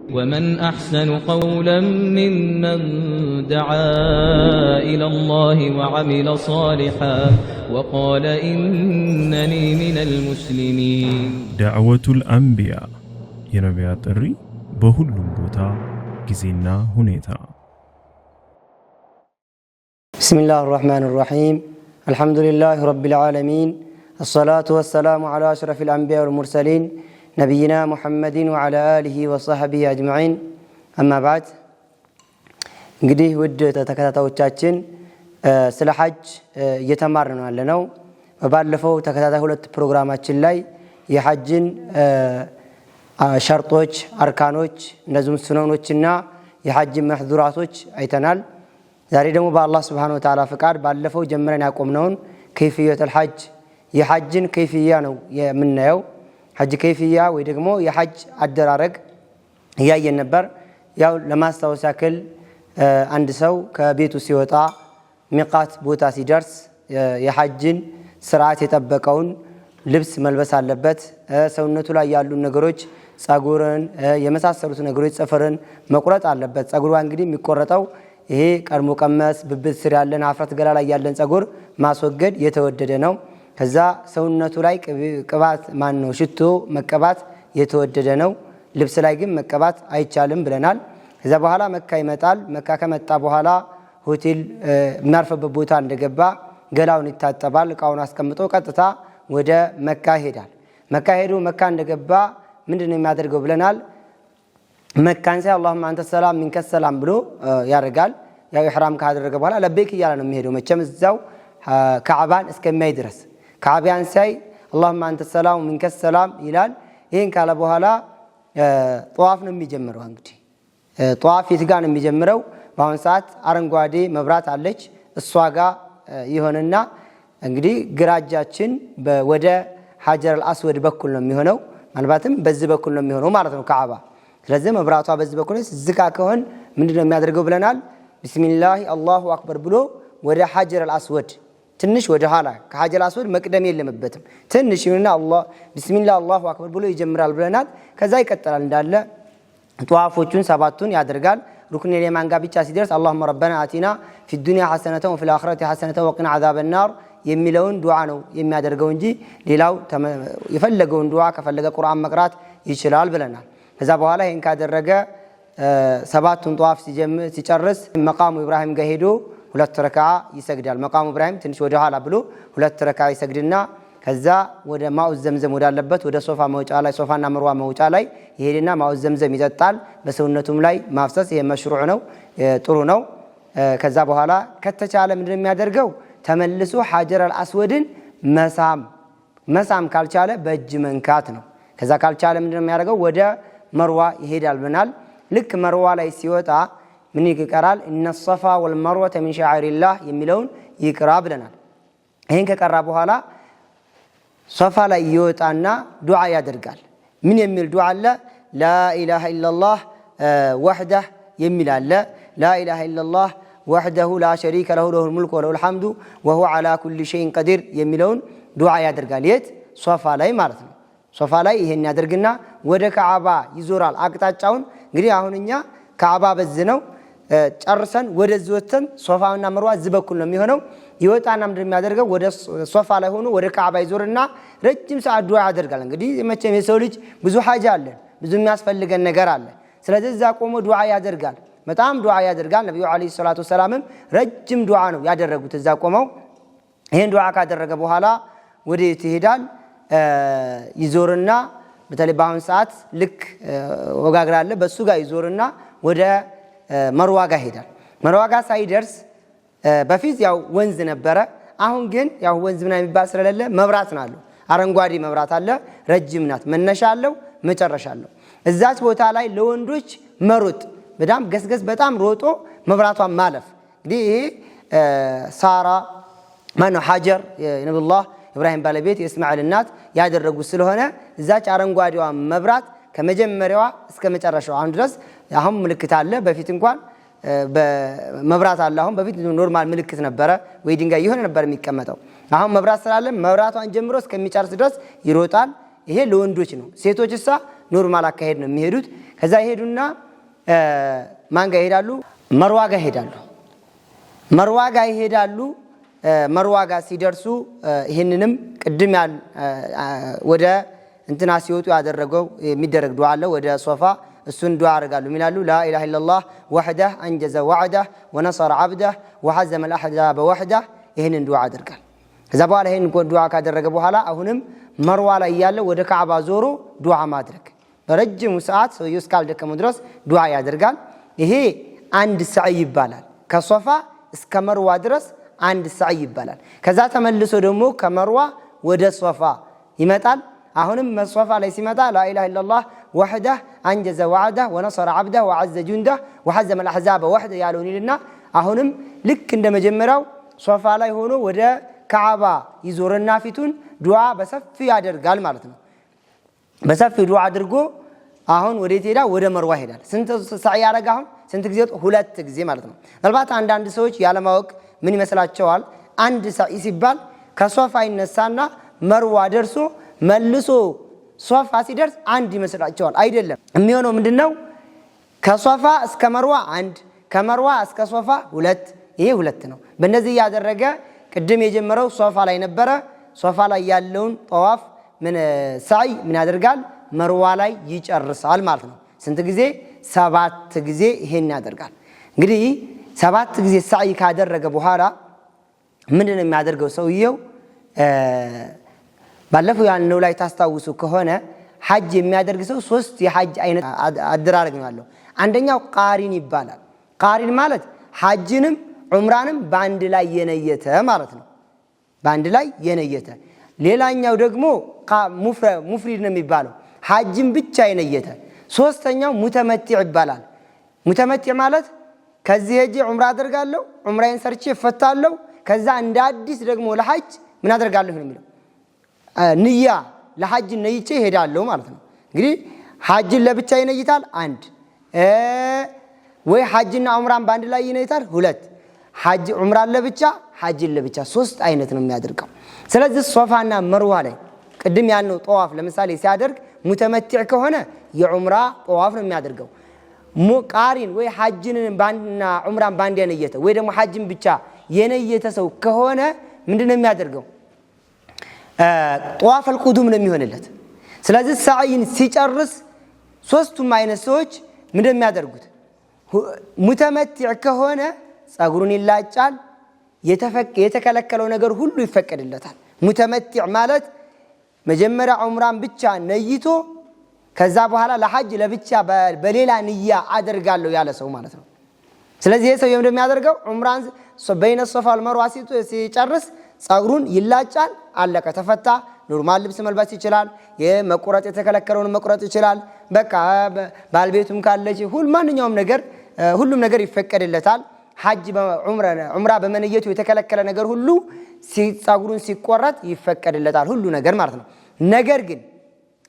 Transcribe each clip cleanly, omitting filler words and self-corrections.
ومن أحسن قولا ممن دعا إلى الله وعمل صالحا وقال إنني من المسلمين. دعوة الأنبياء የነቢያት ጥሪ በሁሉም ቦታ ጊዜና ሁኔታ። بسم الله الرحمن الرحيم الحمد لله رب العالمين الصلاة والسلام على أشرف الأنبياء والمرسلين نبينا محمد وعلى آله وصحبه أجمعين أما بعد እንግዲህ ውድ ተከታታዮቻችን ስለ ሐጅ እየተማርን ነው። በባለፈው ተከታታይ ሁለት ፕሮግራማችን ላይ የሐጅን ሸርጦች፣ አርካኖች፣ እንደዚሁም ሱነኖችና የሐጅ መህዙራቶች አይተናል። ዛሬ ደግሞ በአላህ Subhanahu Wa Ta'ala ፍቃድ ባለፈው ጀምረን ያቆምነውን ከይፍየቱል ሐጅ የሐጅን ከይፍያ ነው የምናየው። ሐጅ ከይፍያ ወይ ደግሞ የሐጅ አደራረግ ያየን ነበር። ያው ለማስታወስ ያክል አንድ ሰው ከቤቱ ሲወጣ ሚቃት ቦታ ሲደርስ የሐጅን ስርዓት የጠበቀውን ልብስ መልበስ አለበት። ሰውነቱ ላይ ያሉ ነገሮች ጸጉርን የመሳሰሉት ነገሮች ጽፍርን መቁረጥ አለበት። ጸጉሩ እንግዲህ የሚቆረጠው ይሄ ቀድሞ ቀመስ ብብት ስር ያለን አፍረት ገላ ላይ ያለን ጸጉር ማስወገድ የተወደደ ነው። ከዛ ሰውነቱ ላይ ቅባት ነው ሽቶ መቀባት የተወደደ ነው። ልብስ ላይ ግን መቀባት አይቻልም ብለናል። ከዛ በኋላ መካ ይመጣል። መካ ከመጣ በኋላ ሆቴል የሚያርፍበት ቦታ እንደገባ ገላውን ይታጠባል። እቃውን አስቀምጦ ቀጥታ ወደ መካ ይሄዳል። መካ ሄዶ መካ እንደገባ ምንድነው የሚያደርገው ብለናል። መካን ሳይ اللهم انت السلام منك السلام ብሎ ያደርጋል። ያው ኢህራም ካደረገ በኋላ ለበይክ እያለ ነው የሚሄደው። መቼም እዛው ካዕባን እስከሚያይ ድረስ ካዕባን ሳይ اللهم انت السلام منك السلام ይላል። ይሄን ካለ በኋላ ጧፍ ነው የሚጀምረው። እንግዲህ ጧፍ የት ጋር ነው የሚጀምረው? በአሁን ሰዓት አረንጓዴ መብራት አለች። እሷ ጋር ይሆንና እንግዲህ ግራጃችን ወደ ሐጀር አልአስወድ በኩል ነው የሚሆነው። ማለትም በዚህ በኩል ነው የሚሆነው ማለት ነው ካዕባ። ስለዚህ መብራቷ በዚህ በኩል ዝካ ከሆነ ምንድነው የሚያደርገው ብለናል። ቢስሚላህ አላሁ አክበር ብሎ ወደ ሐጀር አልአስወድ ትንሽ ወደ ኋላ ከሐጀር አልአስወድ መቅደም የለምበትም። ትንሽ ይሁንና አላህ ቢስሚላህ አላሁ አክበር ብሎ ይጀምራል ብለናል። ከዛ ይቀጥላል እንዳለ ጧፎቹን ሰባቱን ያደርጋል። ሩክን የማን ጋር ብቻ ሲደርስ اللهم ربنا آتنا في الدنيا حسنة وفي الآخرة حسنة وقنا عذاب النار የሚለውን ዱዓ ነው የሚያደርገው እንጂ ሌላው የፈለገውን ዱዓ ከፈለገ ቁርአን መቅራት ይችላል ብለናል። ከዛ በኋላ ይሄን ካደረገ ሰባቱን ጧፍ ሲጨርስ መቃሙ ኢብራሂም ጋር ሄዶ ሁለት ረካዓ ይሰግዳል። መቃሙ ኢብራሂም ትንሽ ወደ ኋላ ብሎ ሁለት ረካዓ ይሰግድና ከዛ ወደ ማኡ ዘምዘም ወዳለበት ወደ ሶፋ መውጫ ላይ ሶፋና መርዋ መውጫ ላይ ይሄድና ማኡ ዘምዘም ይጠጣል። በሰውነቱም ላይ ማፍሰስ ይሄ መሽሩዕ ነው፣ ጥሩ ነው። ከዛ በኋላ ከተቻለ ምንድነው የሚያደርገው? ተመልሶ ሐጀር አልአስወድን መሳም ካልቻለ በእጅ መንካት ነው። ከዛ ካልቻለ ምንድነው የሚያደርገው? ወደ መርዋ ይሄዳል ብናል። ልክ መርዋ ላይ ሲወጣ ምን ይቀራል? እነ الصፋ والمروة من شعائر الله የሚለውን ይቅራ ብለናል። ይሄን ከቀራ በኋላ ሶፋ ላይ ይወጣና ዱዓ ያደርጋል። ምን የሚል ዱዓ አለ? ላ ኢላሃ ኢላላህ ወህደህ የሚል አለ። ላ ኢላሃ ኢላላህ وحده لا شريك له له الملك وله الحمد وهو على كل شيء قدير የሚለውን ዱዓ ያደርጋል። የት? ሶፋ ላይ ማለት ነው። ሶፋ ላይ ይሄን ያደርግና ወደ ካዕባ ይዞራል አቅጣጫውን። እንግዲህ አሁን እኛ ካዕባ በዝ ነው ጨርሰን ወደዚህ ወተን ሶፋውና መርዋ ዝበኩል ነው የሚሆነው። ይወጣና ምንድነው የሚያደርገው? ወደ ሶፋ ላይ ሆኖ ወደ ካዕባ ይዞርና ረጅም ሰዓት ዱዓ ያደርጋል። እንግዲህ መቼም የሰው ልጅ ብዙ ሐጃ አለ፣ ብዙ የሚያስፈልገን ነገር አለ። ስለዚህ እዛ ቆሞ ዱዓ ያደርጋል። በጣም ዱዓ ያደርጋል። ነብዩ አለይሂ ሰላቱ ሰላም ረጅም ዱዓ ነው ያደረጉት እዛ ቆመው። ይሄን ዱዓ ካደረገ በኋላ ወደ ይሄዳል ይዞርና በተለይ በአሁን ሰዓት ልክ ወጋግራ አለ በሱ ጋር ይዞርና ወደ መርዋ ጋር ይሄዳል። መርዋ ጋር ሳይደርስ በፊት ያው ወንዝ ነበረ። አሁን ግን ያው ወንዝ ምናምን የሚባል ስለሌለ መብራት ነው አለው። አረንጓዴ መብራት አለ፣ ረጅም ናት፣ መነሻ አለው፣ መጨረሻ አለው። እዛች ቦታ ላይ ለወንዶች መሮጥ በጣም ገስገስ በጣም ሮጦ መብራቷን ማለፍ። እንግዲህ ይሄ ሳራ ማነው ሐጀር የነብዩላህ ኢብራሂም ባለቤት የእስማኤል እናት ያደረጉት ስለሆነ እዛች አረንጓዴዋ መብራት ከመጀመሪያዋ እስከ መጨረሻው አሁን ድረስ አሁን ምልክት አለ። በፊት እንኳን በመብራት አለ። አሁን በፊት ኖርማል ምልክት ነበረ ወይ ድንጋይ ይሆነ ነበር የሚቀመጠው። አሁን መብራት ስላለ መብራቷን ጀምሮ እስከሚጨርስ ድረስ ይሮጣል። ይሄ ለወንዶች ነው። ሴቶችሳ ኖርማል አካሄድ ነው የሚሄዱት። ከዛ ይሄዱና ማን ጋር ይሄዳሉ? መርዋ ጋር ይሄዳሉ። መርዋ ጋር ይሄዳሉ። መርዋ ጋር ሲደርሱ ይሄንንም ቅድም ወደ እንትና ሲወጡ ያደረገው የሚደረግ ዱዓ አለ። ወደ ሶፋ እሱን ዱዓ ያደርጋሉ። ይላሉ ላ ኢላሃ ኢላላህ ወህደህ አንጀዘ ወዕደህ ወነሰረ ዐብደህ ወሐዘመ አልአሕዛበ ወህደህ። ይሄንን ዱዓ ያደርጋል። ከዛ በኋላ ይሄን ዱዓ ካደረገ በኋላ አሁንም መርዋ ላይ ያለ ወደ ካዕባ ዞሮ ዱዓ ማድረግ በረጅሙ ሰዓት ሰውየው እስካልደከመው ድረስ ዱዓ ያደርጋል። ይሄ አንድ ሰዕይ ይባላል። ከሶፋ እስከ መርዋ ድረስ አንድ ሰዕይ ይባላል። ከዛ ተመልሶ ደግሞ ከመርዋ ወደ ሶፋ ይመጣል። አሁንም ሶፋ ላይ ሲመጣ ላ ኢላሃ ኢላላህ ወህደህ አንጀዘ ወዐደህ ወነሰረ ዐብደህ ወዐዘ ጁንደህ ወሐዘመ አልአሕዛበ ወህደህ ያለውን ይልና አሁንም ልክ እንደ መጀመሪያው ሶፋ ላይ ሆኖ ወደ ካዕባ ይዞርና ፊቱን ዱዓ በሰፊ ያደርጋል ማለት ነው። በሰፊ ዱዓ አድርጎ አሁን ወዴት ሄዳ? ወደ መርዋ ይሄዳል። ስንት ሰዓት ያደረገ? አሁን ስንት ጊዜ? 2 ጊዜ ማለት ነው። ምናልባት አንዳንድ ሰዎች ያለማወቅ ምን ይመስላቸዋል? አንድ ሰዓት ሲባል ከሶፋ ይነሳና መርዋ ደርሶ መልሶ ሶፋ ሲደርስ አንድ ይመስላቸዋል። አይደለም። የሚሆነው ምንድነው? ከሶፋ እስከ መርዋ 1፣ ከመርዋ እስከ ሶፋ 2። ይሄ 2 ነው። በእነዚህ ያደረገ ቅድም የጀመረው ሶፋ ላይ ነበረ። ሶፋ ላይ ያለውን ጠዋፍ ሰዓይ ምን ያደርጋል? መርዋ ላይ ይጨርሳል ማለት ነው። ስንት ጊዜ? 7 ጊዜ ይሄን ያደርጋል። እንግዲህ 7 ጊዜ ሰዓይ ካደረገ በኋላ ምንድነው የሚያደርገው ሰውየው? ባለፈው ያልነው ላይ ታስታውሱ ከሆነ ሐጅ የሚያደርግ ሰው 3 የሐጅ አይነት አደራረግ ነው ያለው። አንደኛው ቃሪን ይባላል። ቃሪን ማለት ሐጅንም ዑምራንም በአንድ ላይ የነየተ ማለት ነው። በአንድ ላይ የነየተ። ሌላኛው ደግሞ ሙፍሪድ ነው የሚባለው፣ ሐጅን ብቻ የነየተ። ሶስተኛው ሙተመቲዕ ይባላል። ሙተመቲዕ ማለት ከዚህ ሄጄ ዑምራ አደርጋለሁ፣ ዑምራዬን ሰርቼ እፈታለሁ፣ ከዛ እንደ አዲስ ደግሞ ለሐጅ ምን አደርጋለሁ ነው የሚለው። ንያ ለሐጅ ነይቼ እሄዳለሁ ማለት ነው። እንግዲህ ሐጅን ለብቻ ይነይታል 1፣ ወይ ሐጅና ዑምራን በአንድ ላይ ይነይታል 2፣ ሐጅ ዑምራን ለብቻ ሐጅን ለብቻ 3 አይነት ነው የሚያደርገው። ስለዚህ ሶፋና መርዋ ላይ ቅድም ያልነው ጠዋፍ ለምሳሌ ሲያደርግ ሙተመቲዕ ከሆነ የዑምራ ጠዋፍ ነው የሚያደርገው። ቃሪን ወይ ሐጅን ባንድና ዑምራን ባንድ የነየተ ወይ ደግሞ ሐጅን ብቻ የነየተ ሰው ከሆነ ምንድነው የሚያደርገው? ጠዋፍ አልቁዱም ነው የሚሆንለት። ስለዚህ ሰዓይን ሲጨርስ 3ቱም አይነት ሰዎች ምንድነው የሚያደርጉት? ሙተመቲዕ ከሆነ ጸጉሩን ይላጫል፣ የተከለከለው ነገር ሁሉ ይፈቀድለታል። ሙተመቲዕ ማለት መጀመሪያ ዑምራን ብቻ ነይቶ ከዛ በኋላ ለሐጅ ለብቻ በሌላ ንያ አደርጋለሁ ያለ ሰው ማለት ነው። ስለዚህ ይሄ ሰው እንደሚያደርገው ዑምራን በይነ ሶፋ ወልመርዋ ሲጨርስ ጸጉሩን ይላጫል፣ አለቀ፣ ተፈታ። ኖርማል ልብስ መልበስ ይችላል። የመቆረጥ የተከለከለውን መቆረጥ ይችላል። በቃ ባልቤቱም ካለች ማንኛውም ነገር ሁሉም ነገር ይፈቀድለታል። ሐጅ ዑምራ በመነየቱ የተከለከለ ነገር ሁሉ ጸጉሩን ሲቆረጥ ይፈቀድለታል፣ ሁሉ ነገር ማለት ነው። ነገር ግን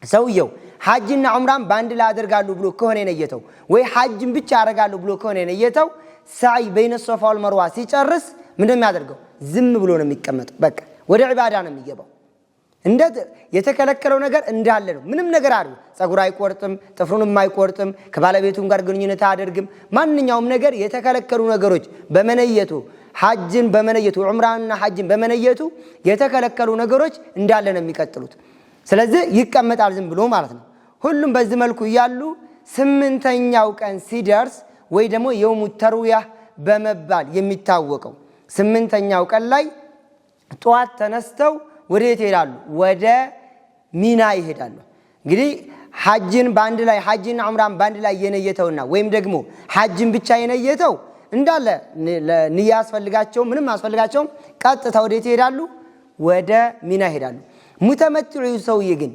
ሰውየው ሐጅና ዑምራን በአንድ ላይ አደርጋለሁ ብሎ ከሆነ የነየተው ወይ ሐጅን ብቻ አደርጋለሁ ብሎ ከሆነ የነየተው ሰዓይ በይነ ሶፋ ወልመርዋ ሲጨርስ ምንድነው የሚያደርገው? ዝም ብሎ ነው የሚቀመጠው። በቃ ወደ ዒባዳ ነው የሚገባው። እንደ የተከለከለው ነገር እንዳለ ነው። ምንም ነገር አይደለም። ጸጉር አይቆርጥም፣ ጥፍሩንም አይቆርጥም፣ ከባለቤቱም ጋር ግንኙነት አያደርግም። ማንኛውም ነገር የተከለከሉ ነገሮች በመነየቱ ሐጅን በመነየቱ ዑምራንና ሐጅን በመነየቱ የተከለከሉ ነገሮች እንዳለ ነው የሚቀጥሉት። ስለዚህ ይቀመጣል ዝም ብሎ ማለት ነው። ሁሉም በዚህ መልኩ እያሉ 8ኛው ቀን ሲደርስ ወይ ደግሞ የውሙ ተርዊያ በመባል የሚታወቀው 8ኛው ቀን ላይ ጠዋት ተነስተው ወዴት ይሄዳሉ? ወደ ሚና ይሄዳሉ። እንግዲህ ሐጅን በአንድ ላይ ሐጅና ዑምራን በአንድ ላይ የነየተውና ወይም ደግሞ ሐጅን ብቻ የነየተው እንዳለ ንያ ያስፈልጋቸው ምንም አስፈልጋቸውም። ቀጥታ ወዴት ይሄዳሉ? ወደ ሚና ይሄዳሉ። ሙተመቲዑ ሰውዬ ግን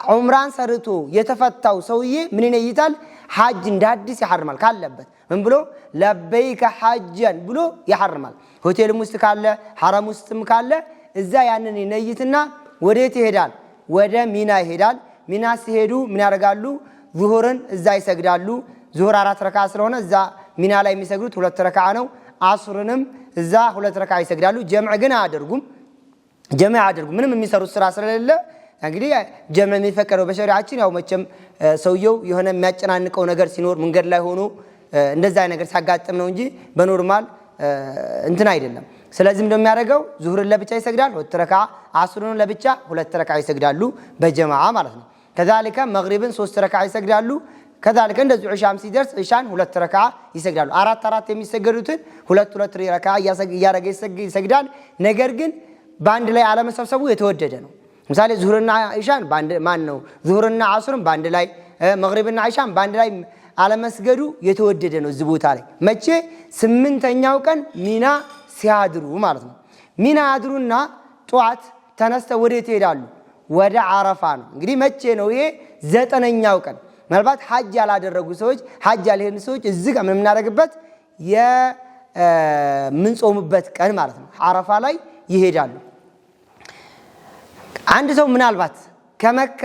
ዑምራን ሰርቶ የተፈታው ሰውዬ ምን ይነይታል? ሐጅ እንደ አዲስ ያሐርማል። ካለበት ምን ብሎ ለበይከ ሐጀን ብሎ ያሐርማል። ሆቴልም ውስጥ ካለ ሐረም ውስጥም ካለ እዛ ያንን ይነይትና ወዴት ይሄዳል? ወደ ሚና ይሄዳል። ሚና ሲሄዱ ምን ያደርጋሉ? ዙሁርን እዛ ይሰግዳሉ። ዙሁር 4 ረካ ስለሆነ እዛ ሚና ላይ የሚሰግዱት 2 ረካ ነው። አስርንም እዛ 2 ረካ ይሰግዳሉ። ጀምዕ ግን አያደርጉም። ምንም የሚሰሩት ስራ ስለሌለ እንግዲህ ጀምዕ የሚፈቀደው በሸሪዓችን ያው መቼም ሰውየው የሆነ የሚያጨናንቀው ነገር ሲኖር መንገድ ላይ ሆኖ እንደዛ ነገር ሲያጋጥም ነው እንጂ በኖርማል እንትን አይደለም። ስለዚህ እንደሚያደርገው ዙህርን ለብቻ ይሰግዳል 2 ረካዓ፣ አስሩን ለብቻ 2 ረካዓ ይሰግዳሉ በጀማዓ ማለት ነው። ከዛሊከ መግሪብን 3 ረካዓ ይሰግዳሉ። ከዛሊከ እንደዚህ ዒሻም ሲደርስ ዒሻን 2 ረካዓ ይሰግዳሉ። 4 የሚሰገዱትን 2 ረካዓ እያደረገ ይሰግዳል። ነገር ግን በአንድ ላይ አለመሰብሰቡ የተወደደ ነው። ምሳሌ ዙህርና ዒሻን ዙህርና አስርን በአንድ ላይ መግሪብና ዒሻን በአንድ ላይ አለመስገዱ የተወደደ ነው። እዚህ ቦታ ላይ መቼ 8ኛው ቀን ሚና ሲያድሩ ማለት ነው። ሚና ያድሩና ጧት ተነስተው ወዴት ይሄዳሉ? ወደ አረፋ ነው። እንግዲህ መቼ ነው ይሄ? 9ኛው ቀን። ምናልባት ሐጅ ያላደረጉ ሰዎች ሐጅ ያልሄዱ ሰዎች እዚህ ጋር ምን እናደርግበት የምንጾምበት ቀን ማለት ነው። አረፋ ላይ ይሄዳሉ። አንድ ሰው ምናልባት ከመካ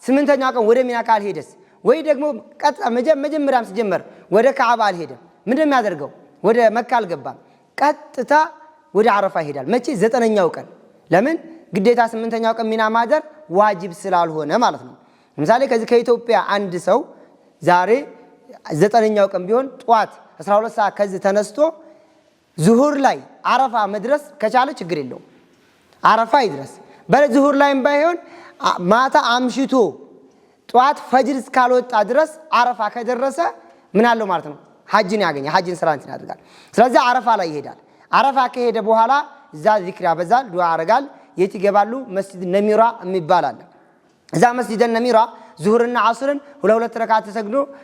8ኛው ቀን ወደ ሚና ካልሄደስ ወይ ደግሞ ቀጥታ መጀመሪያም ሲጀመር ወደ ካዕባ አልሄደም፣ ምንድነው የሚያደርገው? ወደ መካ አልገባም፣ ቀጥታ ወደ አረፋ ይሄዳል። መቼ? 9ኛው ቀን። ለምን? ግዴታ 8ኛው ቀን ሚና ማደር ዋጅብ ስላልሆነ ማለት ነው። ለምሳሌ ከዚህ ከኢትዮጵያ አንድ ሰው ዛሬ 9ኛው ቀን ቢሆን ጧት 12 ሰዓት ከዚህ ተነስቶ ዙሁር ላይ አረፋ መድረስ ከቻለ ችግር የለውም፣ አረፋ ይድረስ። በዙሁር ላይም ባይሆን ማታ አምሽቶ ጧት ፈጅር እስካልወጣ ድረስ አረፋ ከደረሰ ምን አለው ማለት ነው? ሐጅን ያገኛል፣ ሐጅን ስራ እንትን ያደርጋል። ስለዚህ አረፋ ላይ ይሄዳል። አረፋ ከሄደ በኋላ እዛ ዚክር ያበዛል፣ ዱዓ ያደርጋል። የት ይገባሉ? መስጂድ ነሚራ የሚባል አለ። እዛ መስጂድ ነሚራ ዙህርና አስርን 2 ረካዓ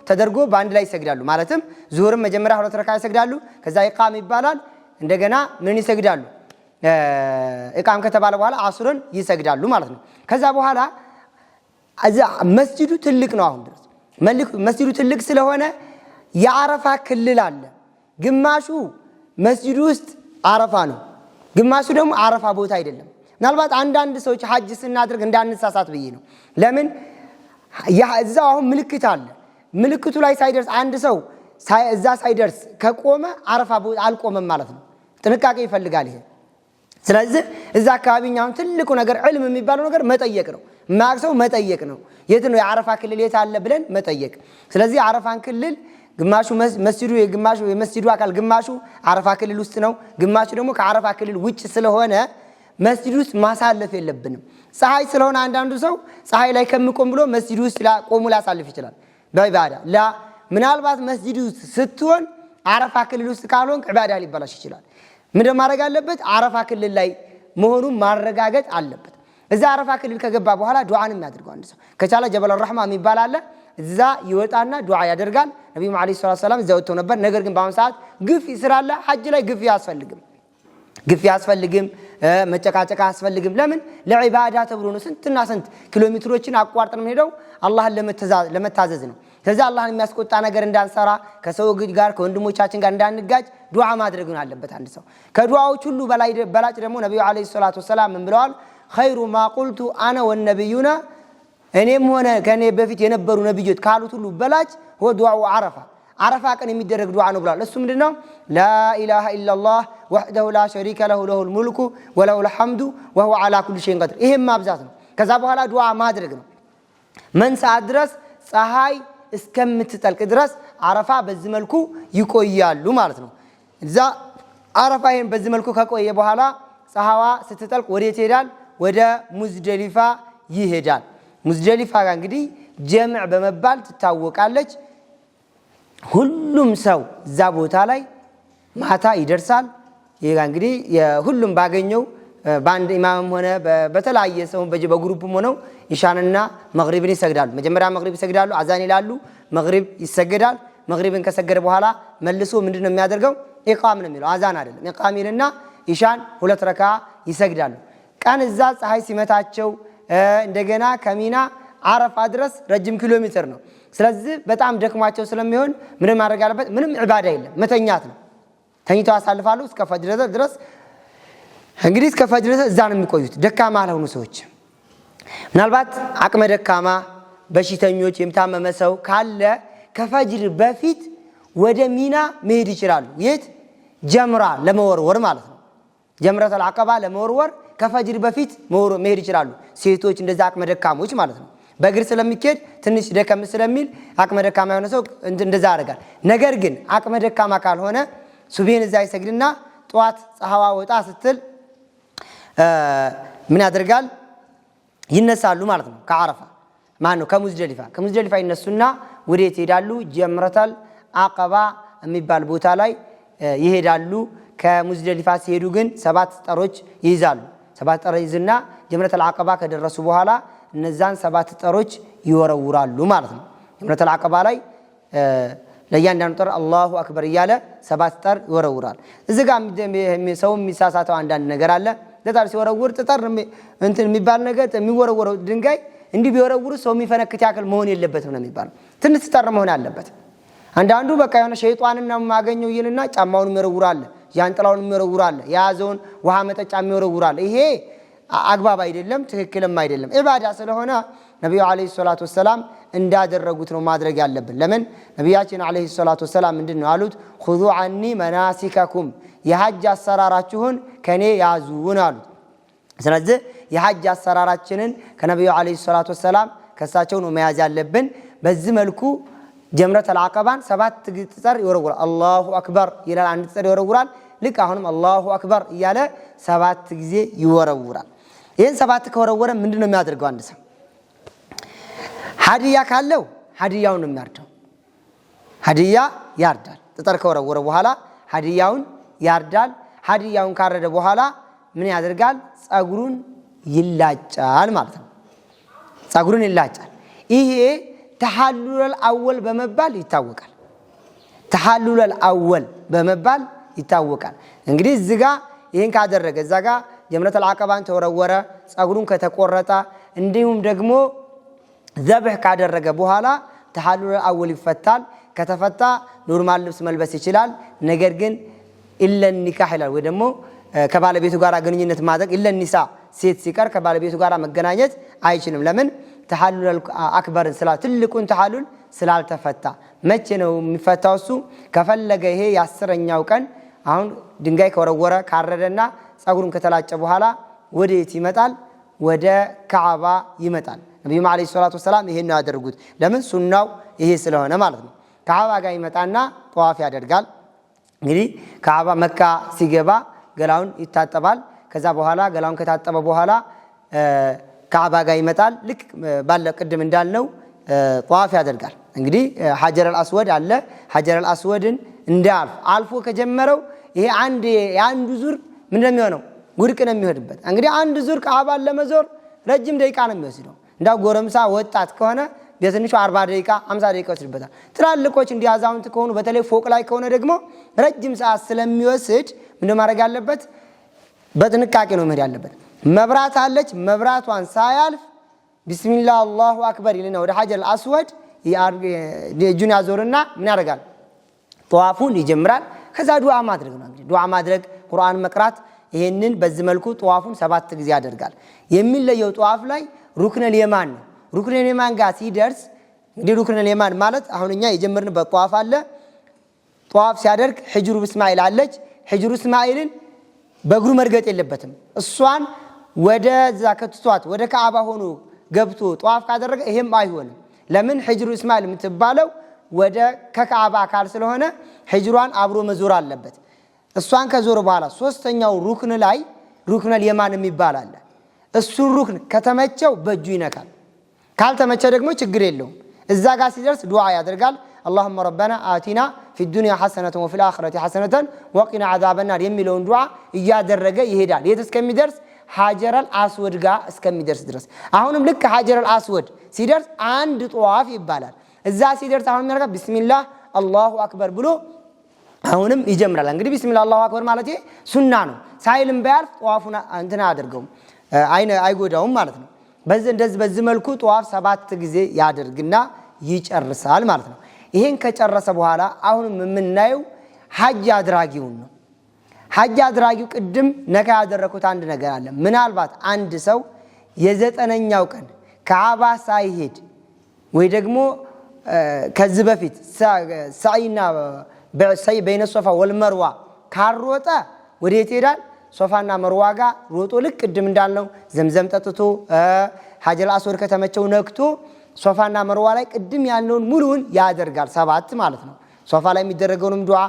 ተደርጎ በአንድ ላይ ይሰግዳሉ። ማለትም ዙህርን መጀመሪያ 2 ረካዓ ይሰግዳሉ። ከዛ ኢቃም ይባላል። እንደገና ምን ይሰግዳሉ? ኢቃም ከተባለ በኋላ አስርን ይሰግዳሉ ማለት ነው። ከዛ በኋላ እዛ መስጂዱ ትልቅ ነው። አሁን ድረስ መስጂዱ ትልቅ ስለሆነ የአረፋ ክልል አለ። ግማሹ መስጂዱ ውስጥ አረፋ ነው፣ ግማሹ ደግሞ አረፋ ቦታ አይደለም። ምናልባት አንዳንድ ሰዎች ሐጅ ስናደርግ እንዳንሳሳት ብዬ ነው። ለምን? እዛው አሁን ምልክት አለ። ምልክቱ ላይ ሳይደርስ አንድ ሰው እዛ ሳይደርስ ከቆመ አረፋ ቦታ አልቆመም ማለት ነው። ጥንቃቄ ይፈልጋል ይሄ። ስለዚህ እዛ አካባቢኛው ትልቁ ነገር ዕልም የሚባለው ነገር መጠየቅ ነው። ማክሰው መጠየቅ ነው። የት ነው የአረፋ ክልል የት አለ ብለን መጠየቅ። ስለዚህ አረፋን ክልል ግማሹ መስጂዱ የመስጂዱ አካል ግማሹ አረፋ ክልል ውስጥ ነው፣ ግማሹ ደግሞ ከአረፋ ክልል ውጭ ስለሆነ መስጂዱ ውስጥ ማሳለፍ የለብንም። ፀሐይ ስለሆነ አንዳንዱ ሰው ፀሐይ ላይ ከመቆም ብሎ መስጂዱ ውስጥ ቆሞ ላሳልፍ ይችላል በኢባዳ ምናልባት መስጂዱ ውስጥ ስትሆን አረፋ ክልል ውስጥ ካልሆን ኢባዳ ሊበላሽ ይችላል። ምን ማድረግ አለበት? አረፋ ክልል ላይ መሆኑን ማረጋገጥ አለበት። እዛ አረፋ ክልል ከገባ በኋላ ዱዓንም ያድርገው አንድ ሰው ከቻለ ጀበል ረህማ የሚባል አለ። እዛ ይወጣና ዱዓ ያደርጋል። ነብዩ መሐመድ ሰለላሁ ዐለይሂ ወሰለም እዛ ወጥተው ነበር። ነገር ግን በአሁን ሰዓት ግፍ ስላለ ሐጅ ላይ ግፍ ያስፈልግም፣ መጨቃጨቃ ያስፈልግም። ለምን? ለዒባዳ ተብሎ ነው። ስንትና ስንት ኪሎ ሜትሮችን አቋርጠን ሄደው አላህን ለመታዘዝ ነው። ስለዚህ አላህን የሚያስቆጣ ነገር እንዳንሰራ፣ ከሰው ጋር ከወንድሞቻችን ጋር እንዳንጋጭ ዱዓ ማድረግ አለበት አንድ ሰው። ከዱዓዎች ሁሉ በላጭ ደግሞ ነብዩ አለይሂ ሰላቱ ወሰላም ምን ብለዋል? ኸይሩ ማ ቁልቱ አነ ወነብዩና እኔም ሆነ ከኔ በፊት የነበሩ ነብዮች ካሉት ሁሉ በላጭ ወዱዓው አረፋ ቀን የሚደረግ ዱዓ ነው ብለዋል። እሱ ምንድነው? ላ ኢላሃ ኢላላህ ወህደሁ ላ ሸሪከ ለሁ ለሁል ሙልኩ ወለሁል ሐምዱ ወሁወ ዐላ ኩሊ ሸይኢን ቀዲር። ይሄም ማብዛት ነው። ከዛ በኋላ ዱዓ ማድረግ ነው። ምን ሰዓት ድረስ? ፀሐይ እስከምትጠልቅ ድረስ አረፋ በዚህ መልኩ ይቆያሉ ማለት ነው። እዛ አረፋ ይሄን በዚህ መልኩ ከቆየ በኋላ ፀሐዋ ስትጠልቅ ወዴት ይሄዳል? ወደ ሙዝደሊፋ ይሄዳል። ሙዝደሊፋ ጋር እንግዲህ ጀምዕ በመባል ትታወቃለች። ሁሉም ሰው እዛ ቦታ ላይ ማታ ይደርሳል። ይሄ እንግዲህ ሁሉም ባገኘው በአንድ ኢማምም ሆነ በተለያየ ሰው በግሩፕም ሆነው ኢሻንና መግሪብን ይሰግዳሉ። መጀመሪያ መግሪብ ይሰግዳሉ፣ አዛን ይላሉ፣ መግሪብ ይሰገዳል። መግሪብን ከሰገደ በኋላ መልሶ ምንድነው የሚያደርገው? ኢቃም ነው የሚለው፣ አዛን አይደለም። ኢቃም ይልና ኢሻን 2 ረካዓ ይሰግዳሉ። ቀን እዛ ፀሐይ ሲመታቸው እንደገና ከሚና አረፋ ድረስ ረጅም ኪሎ ሜትር ነው። ስለዚህ በጣም ደክሟቸው ስለሚሆን ምንም ማድረግ አለበት? ምንም ዒባዳ የለም፣ መተኛት ነው። ተኝተው ያሳልፋሉ እስከ ፈጅር ድረስ። እንግዲህ እስከ ፈጅር ድረስ እዛ ነው የሚቆዩት። ደካማ ያልሆኑ ሰዎች ምናልባት አቅመ ደካማ በሽተኞች የምታመመ ሰው ካለ ከፈጅር በፊት ወደ ሚና መሄድ ይችላሉ። የት? ጀምራ ለመወርወር ማለት ነው። ጀምረቱል ዐቀባ ለመወርወር ከፈጅር በፊት መሄድ ይችላሉ ሴቶች እንደዛ አቅመ ደካሞች ማለት ነው በእግር ስለሚኬድ ትንሽ ደከም ስለሚል አቅመ ደካማ የሆነ ሰው እንደዛ ያደርጋል ነገር ግን አቅመ ደካማ ካልሆነ ሱብሂን እዛ ይሰግድና ጧት ፀሐዋ ወጣ ስትል ምን ያደርጋል ይነሳሉ ማለት ነው ከዓረፋ ማነው ከሙዝደሊፋ ይነሱና ወዴት ይሄዳሉ ጀምረተል አቀባ የሚባል ቦታ ላይ ይሄዳሉ ከሙዝደሊፋ ሲሄዱ ግን 7 ጠሮች ይይዛሉ 7 ጠሮች ይዝና ጀምረተል አቀባ ከደረሱ በኋላ እነዛን 7 ጠሮች ይወረውራሉ ማለት ነው ጀምረተል አቀባ ላይ ለያንዳንዱ ጠር አላሁ አክበር ይያለ 7 ጠር ይወረውራል እዚህ ጋር ሰው የሚሳሳተው አንዳንድ ነገር አለ ለታር ሲወረውር ጠር እንትን የሚባል ነገር የሚወረወረው ድንጋይ እንዲህ ቢወረውሩ ሰው የሚፈነክት ያክል መሆን የለበትም ነው የሚባለው ትንሽ ጠር መሆን አለበት አንዳንዱ በቃ የሆነ ሸይጣንን ነው ማገኘው ይልና ጫማውን ይወረውራል ያንጥላውን ይወረውራል ያዘውን ውሃ መጠጫ ይወረውራል ይሄ አግባብ አይደለም ትክክልም አይደለም ኢባዳ ስለሆነ ነብዩ አለይሂ ሰላቱ ወሰለም እንዳደረጉት ነው ማድረግ ያለብን ለምን ነብያችን አለይሂ ሰላቱ ወሰለም ምንድነው አሉት خذوا عني مناسككم የሐጅ አሰራራችሁን ከኔ ያዙን አሉት ስለዚህ የሐጅ አሰራራችንን ከነብዩ አለይሂ ሰላቱ ወሰለም ከሳቸው ነው መያዝ ያለብን በዚህ መልኩ ጀምረተል አቀባን 7 ጥር ይወረውራል አላሁ አክበር ይላል አንድ ጥር ይወረውራል ልክ አሁንም አላሁ አክበር ይያለ 7 ጊዜ ይወረውራል ይሄን 7 ከወረወረ ምንድነው የሚያደርገው አንድ ሰው ሀዲያ ካለው ሀዲያውን ነው የሚያርደው ሀዲያ ያርዳል ጥር ከወረወረ በኋላ ሀዲያውን ያርዳል ሀዲያውን ካረደ በኋላ ምን ያደርጋል ጸጉሩን ይላጫል ማለት ነው ጸጉሩን ይላጫል ይሄ ተሐሉል አወል በመባል ይታወቃል ተሐሉል አወል በመባል ይታወቃል እንግዲህ እዚጋ ይሄን ካደረገ እዛጋ ጀምረተል አቀባን ተወረወረ ጸጉሩን ከተቆረጠ እንዲሁም ደግሞ ዘብህ ካደረገ በኋላ ተሐሉል አወል ይፈታል ከተፈታ ኖርማል ልብስ መልበስ ይችላል ነገር ግን ኢለ ኒካህ ይላል ወይ ደግሞ ከባለቤቱ ጋር ግንኙነት ማድረግ ኢለ ኒሳ ሴት ሲቀር ከባለቤቱ ጋር መገናኘት አይችልም ለምን ተሐሉል አክበር ትልቁን ተሐሉል ስላልተፈታ መቼ ነው የሚፈታው እሱ ከፈለገ ይሄ የ10ኛው ቀን አሁን ድንጋይ ከወረወረ ካረደና ጸጉሩን ከተላጨ በኋላ ወዴት ይመጣል ወደ ካዕባ ይመጣል ነብዩ መሐመድ ሰለላሁ ዐለይሂ ወሰለም ይሄን ነው ያደርጉት ለምን ሱናው ይሄ ስለሆነ ማለት ነው ካዕባ ጋር ይመጣና ጧፍ ያደርጋል እንግዲህ ካዕባ መካ ሲገባ ገላውን ይታጠባል ከዛ በኋላ ገላውን ከታጠበ በኋላ ካዕባ ጋር ይመጣል ልክ ባለ ቅድም እንዳልነው ጧፍ ያደርጋል እንግዲህ ሐጀረል አስወድ አለ ሐጀረል አስወድን አልፎ ከጀመረው ይሄ አንዱ ዙር ምንድነው የሚሆነው ጉድቅ ነው የሚሆንበት እንግዲህ አንድ ዙር ካዕባን ለመዞር ረጅም ደቂቃ ነው የሚወስደው እንዳው ጎረምሳ ወጣት ከሆነ በትንሹ 40 ደቂቃ 50 ደቂቃ ይወስድበታል ትላልቆች እንዲያዛውንት ከሆኑ በተለይ ፎቅ ላይ ከሆነ ደግሞ ረጅም ሰዓት ስለሚወስድ ምንድነው ማድረግ ያለበት በጥንቃቄ ነው መሄድ ያለበት መብራት አለች መብራቷን ሳያልፍ ቢስሚላህ አላሁ አክበር ይልና ወደ ሐጀረል አስወድ እጁን ያዞርና ምን ያደርጋል ጧፉን ይጀምራል ከዛ ዱዓ ማድረግ ነው እንግዲህ ዱዓ ማድረግ ቁርአን መቅራት ይሄንን በዚህ መልኩ ጧፉን 7 ጊዜ ያደርጋል የሚለየው ጧፍ ላይ ሩክነል የማን ነው ሩክነል የማን ጋር ሲደርስ እንግዲህ ሩክነል የማን ማለት አሁንኛ የጀመርንበት ጧፍ አለ ጧፍ ሲያደርግ ሂጅሩ እስማኤል አለች ሂጅሩ እስማኤልን በእግሩ መርገጥ የለበትም እሷን ወደ ዛከቷት ወደ ካዕባ ሆኖ ገብቶ ጧፍ ካደረገ ይሄም አይሆንም ለምን ሂጅሩ እስማኤል የምትባለው ወደ ከካዕባ አካል ስለሆነ ሂጅሯን አብሮ መዞር አለበት እሷን ከዞር በኋላ ሶስተኛው ሩክን ላይ ሩክነል የማን የሚባል አለ እሱ ሩክን ከተመቸው በእጁ ይነካል ካልተመቸ ደግሞ ችግር የለውም እዛ ጋር ሲደርስ ዱዓ ያደርጋል اللهم ربنا آتنا في الدنيا حسنة وفي الآخرة حسنة وقنا عذاب النار የሚለውን ዱዓ እያደረገ ይሄዳል የት እስከሚደርስ ሐጀረል አስወድ ጋር እስከሚደርስ ድረስ አሁንም ልክ ሐጀረል አስወድ ሲደርስ አንድ ጧፍ ይባላል እዛ ሲደርስ አሁን የሚያደርጋ ቢስሚላህ አላሁ አክበር ብሎ አሁንም ይጀምራል እንግዲህ ቢስሚላህ አላሁ አክበር ማለት ሱና ነው ሳይልም በያልፍ ጧፉን እንትና አድርገው አይጎዳውም ማለት ነው በዚህ መልኩ ጧፍ 7 ጊዜ ያደርግና ይጨርሳል ማለት ነው ይሄን ከጨረሰ በኋላ አሁንም የምናየው ሐጅ አድራጊውን ነው ሐጅ አድራጊው ቅድም ነካ ያደረኩት አንድ ነገር አለ ምናልባት አንድ ሰው የ9ኛው ቀን ካዕባ ሳይሄድ ወይ ደግሞ ከዚህ በፊት ሳይና በይነ ሶፋ ወልመርዋ ካሮጠ ወዴት ይሄዳል ሶፋና መርዋ ጋር ሮጦ ልክ ቅድም እንዳልነው ዘምዘም ጠጥቶ ሐጀር አስወድ ከተመቸው ነክቶ ሶፋና መርዋ ላይ ቅድም ያልነውን ሙሉውን ያደርጋል 7 ማለት ነው። ሶፋ ላይ የሚደረገውንም ዱዓ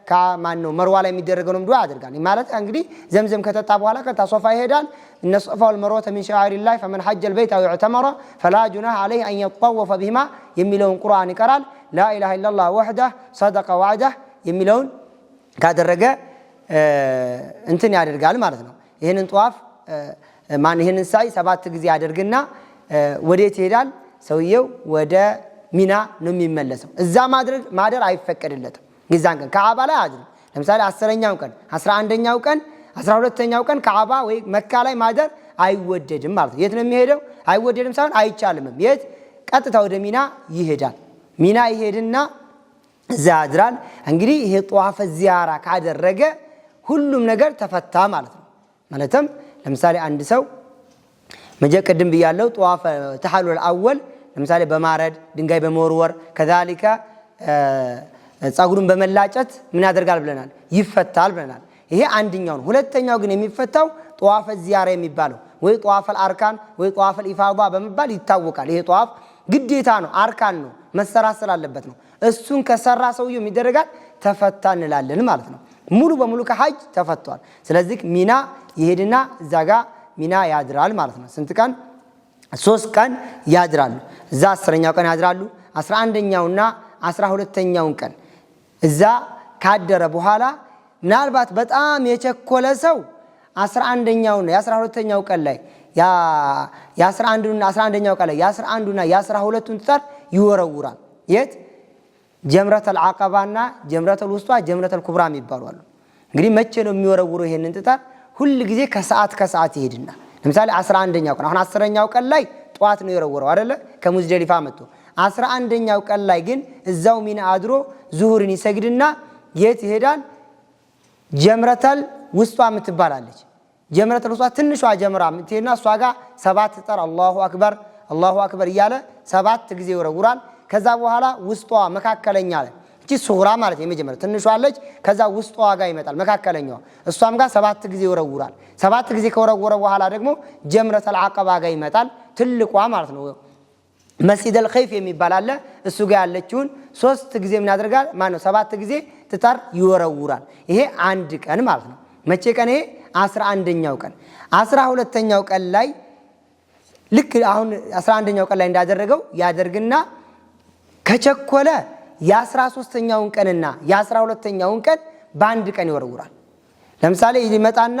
ከማን ነው መርዋ ላይ የሚደረገውንም ዱዓ ያደርጋል ማለት እንግዲህ ዘምዘም ከተጣ በኋላ ከታ ሶፋ ይሄዳል። እነ ሶፋ ወልመርዋ من شعائر الله فمن حج البيت او اعتمر فلا جناح عليه ان يطوف بهما የሚለውን ቁርአን ይቀራል። لا اله الا الله وحده صدق وعده የሚለውን ካደረገ እንትን ያደርጋል ማለት ነው። ይሄንን ጧፍ ይሄንን ሳይ 7 ጊዜ ያደርግና ወዴት ይሄዳል? ሰውየው ወደ ሚና ነው የሚመለሰው። እዛ ማደር አይፈቀድለትም። ግዛን ቀን ከዓባ ላይ አድር ለምሳሌ 10ኛው ቀን 11ኛው ቀን 12ኛው ቀን ከዓባ ወይ መካ ላይ ማደር አይወደድም ማለት ነው። የት ነው የሚሄደው? አይወደድም ሳይሆን አይቻልም። የት? ቀጥታ ወደ ሚና ይሄዳል። ሚና ይሄድና እዛ ያድራል። እንግዲህ ይሄ ጧፍ ዚያራ ካደረገ ሁሉም ነገር ተፈታ ማለት ነው። ማለትም ለምሳሌ አንድ ሰው መጀቀድም ብያለው ጧፍ ተሐሉል አወል ለምሳሌ በማረድ ድንጋይ በመወርወር ከዛሊካ ጻጉሩን በመላጨት ምን ያደርጋል ብለናል? ይፈታል ብለናል። ይሄ አንደኛው ነው። ሁለተኛው ግን የሚፈታው ጧፍ ዚያራ የሚባለው ወይ ጧፍ አልአርካን ወይ ጧፍ አልኢፋዳ በመባል ይታወቃል። ይሄ ጧፍ ግዴታ ነው፣ አርካን ነው፣ መሰራት ስላለበት ነው። እሱን ከሰራ ሰውየው የሚደረጋል ተፈታ እንላለን ማለት ነው። ሙሉ በሙሉ ከሐጅ ተፈቷል። ስለዚህ ሚና ይሄድና እዛጋ ሚና ያድራል ማለት ነው። ስንት ቀን? 3 ቀን ያድራሉ። እዛ 10ኛው ቀን ያድራሉ። 11ኛውና 12ኛውን ቀን እዛ ካደረ በኋላ ምናልባት በጣም የቸኮለ ሰው 11ኛውና የ12ኛው ቀን ላይ የ11ና 11ኛው ቀን ላይ የ11ና የ12ቱን ጠር ይወረውራል። የት? ጀምረተል አቀባና ጀምረተል ውስጧ ጀምረተል ኩብራ ይባላሉ። እንግዲህ መቼ ነው የሚወረውረው? ይሄንን ጠር ሁሉ ጊዜ ከሰዓት ይሄድና ለምሳሌ 11ኛው ቀን አሁን 10ኛው ቀን ላይ ጧት ነው የወረወረው አይደለ? ከሙዝደሊፋ መጥቶ 11ኛው ቀን ላይ ግን እዛው ሚና አድሮ ዙሁርን ይሰግድና የት ይሄዳል? ጀምረተል ውስጧ የምትባላለች ጀምረተል ውስጧ ትንሿ ጀምራ የምትሄድና እሷ ጋር 7 ጠር አላሁ አክበር እያለ 7 ጊዜ ይወረውራል። ከዛ በኋላ ውስጧ መካከለኛ ላይ እቺ ሱግራ ማለት የመጀመሪያ ትንሿ አለች። ከዛ ውስጧ ጋር ይመጣል መካከለኛው እሷም ጋር 7 ጊዜ ይወረውራል። 7 ጊዜ ከወረወረ በኋላ ደግሞ ጀምረተል አቀባ ጋር ይመጣል ትልቋ ማለት ነው። መስጂደል ኸይፍ የሚባል አለ። እሱ ጋር ያለችውን 3 ጊዜ ምን ያደርጋል? 7 ጊዜ ትጠር ይወረውራል። ይሄ አንድ ቀን ማለት ነው። መቼ ቀን? ይሄ 11ኛው ቀን። 12ኛው ቀን ላይ ልክ አሁን 11ኛው ቀን ላይ እንዳደረገው ያደርግና ከቸኮለ የ13ኛውን ቀንና የ12ኛውን ቀን በአንድ ቀን ይወረውራል። ለምሳሌ ይመጣና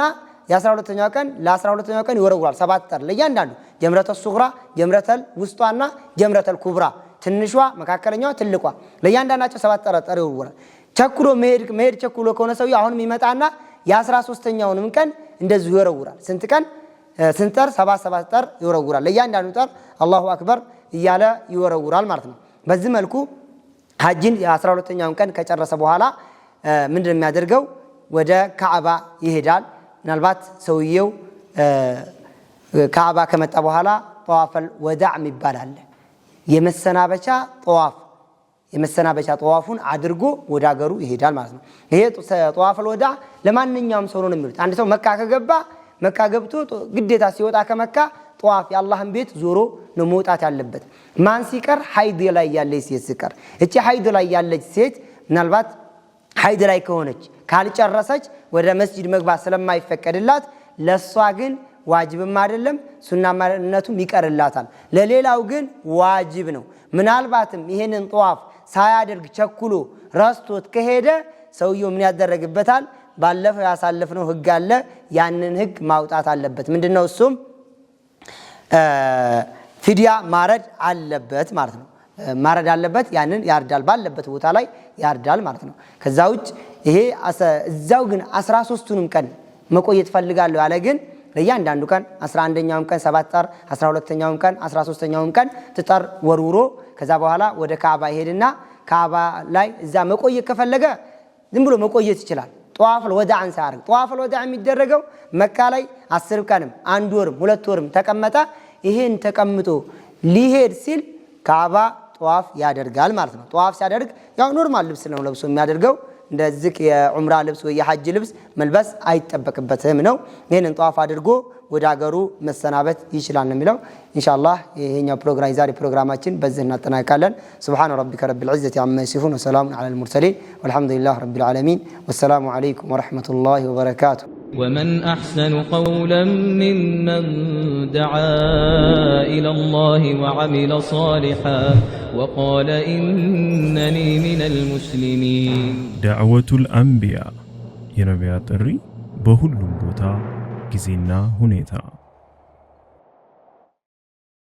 የ12ኛው ቀን ለ12ኛው ቀን ይወረውራል 7 ጠር ለእያንዳንዱ ጀምረተል ሱግራ ጀምረተል ውስጧና ጀምረተል ኩብራ ትንሿ መካከለኛዋ ትልቋ ለእያንዳንዳቸው 7 ጠር ይወረውራል። ቸኩሎ መሄድ ቸኩሎ ከሆነ ሰውዬው አሁንም ይመጣና የ13ኛውንም ቀን እንደዚሁ ይወረውራል። ስንት ቀን? ስንት ጠር? 7 ጠር ይወረውራል። ለእያንዳንዱ ጠር አላሁ አክበር እያለ ይወረውራል ማለት ነው። በዚህ መልኩ ሐጅን የ12ኛውን ቀን ከጨረሰ በኋላ ምንድነው የሚያደርገው? ወደ ካዕባ ይሄዳል። ምናልባት ሰውየው ካዕባ ከመጣ በኋላ ጠዋፈል ወዳዕ ይባላል። የመሰናበቻ ጠዋፉን አድርጎ ወደ ሀገሩ ይሄዳል ማለት ነው። ይሄ ጠዋፈል ወዳዕ ለማንኛውም ሰው ነው የሚሉት። አንድ ሰው መካ ገብቶ ግዴታ ሲወጣ ከመካ ጠዋፍ የአላህን ቤት ዞሮ ነው መውጣት ያለበት። ማን ሲቀር? ሐይድ ላይ ያለች ሴት ሲቀር። እቺ ሐይድ ላይ ያለች ሴት ምናልባት ሐይድ ላይ ከሆነች ካልጨረሰች ወደ መስጂድ መግባት ስለማይፈቀድላት ለሷ ግን ዋጅብም አይደለም ሱናነቱም ይቀርላታል። ለሌላው ግን ዋጅብ ነው። ምናልባትም ይሄንን ጠዋፍ ሳያደርግ ቸኩሎ ረስቶት ከሄደ ሰውየው ምን ያደረግበታል? ባለፈው ያሳለፍነው ህግ አለ። ያንን ህግ ማውጣት አለበት። ምንድነው እሱም? ፊዲያ ማረድ አለበት ማለት ነው። ማረድ አለበት። ያንን ያርዳል፣ ባለበት ቦታ ላይ ያርዳል ማለት ነው። ከዛ ውጭ ይሄ እዛው ግን 13ቱንም ቀን መቆየት ፈልጋለሁ ያለ ግን ለእያንዳንዱ ቀን 11ኛውም ቀን 7 ጠር 12ኛውም ቀን 13ኛውም ቀን ትጠር ወርውሮ ከዛ በኋላ ወደ ካዕባ ይሄድና ካዕባ ላይ እዛ መቆየት ከፈለገ ዝም ብሎ መቆየት ይችላል። ጠዋፈል ወዳዕን ሳያርግ ጠዋፈል ወዳዕ የሚደረገው መካ ላይ 10 ቀንም 1 ወርም 2 ወርም ተቀመጠ። ይሄን ተቀምጦ ሊሄድ ሲል ካዕባ ጠዋፍ ያደርጋል ማለት ነው። ጠዋፍ ሲያደርግ ያው ኖርማል ልብስ ነው ለብሶ የሚያደርገው። እንደዚህ የዑምራ ልብስ ወይ የሐጅ ልብስ መልበስ አይጠበቅበትም ነው። ይሄንን ጧፍ አድርጎ ወደ ሀገሩ መሰናበት ይችላል ነው የሚለው። ኢንሻአላህ ይሄኛው ፕሮግራም ዛሬ ፕሮግራማችን በዚህ እናጠናቅቃለን። ሱብሃነ ረቢከ ረቢል ዒዘቲ ዐማ የሲፉን ወሰላሙን ዐለል ሙርሰሊን ወልሐምዱሊላሂ ረቢል ዓለሚን ወሰላሙ ዐለይኩም ወረሕመቱላሂ ወበረካቱሁ። ومن أحسن قولا ممن دعا إلى الله وعمل صالحا وقال إنني من المسلمين. دعوة الأنبياء ينبيات الري بهلم بوتا ጊዜና ሁኔታ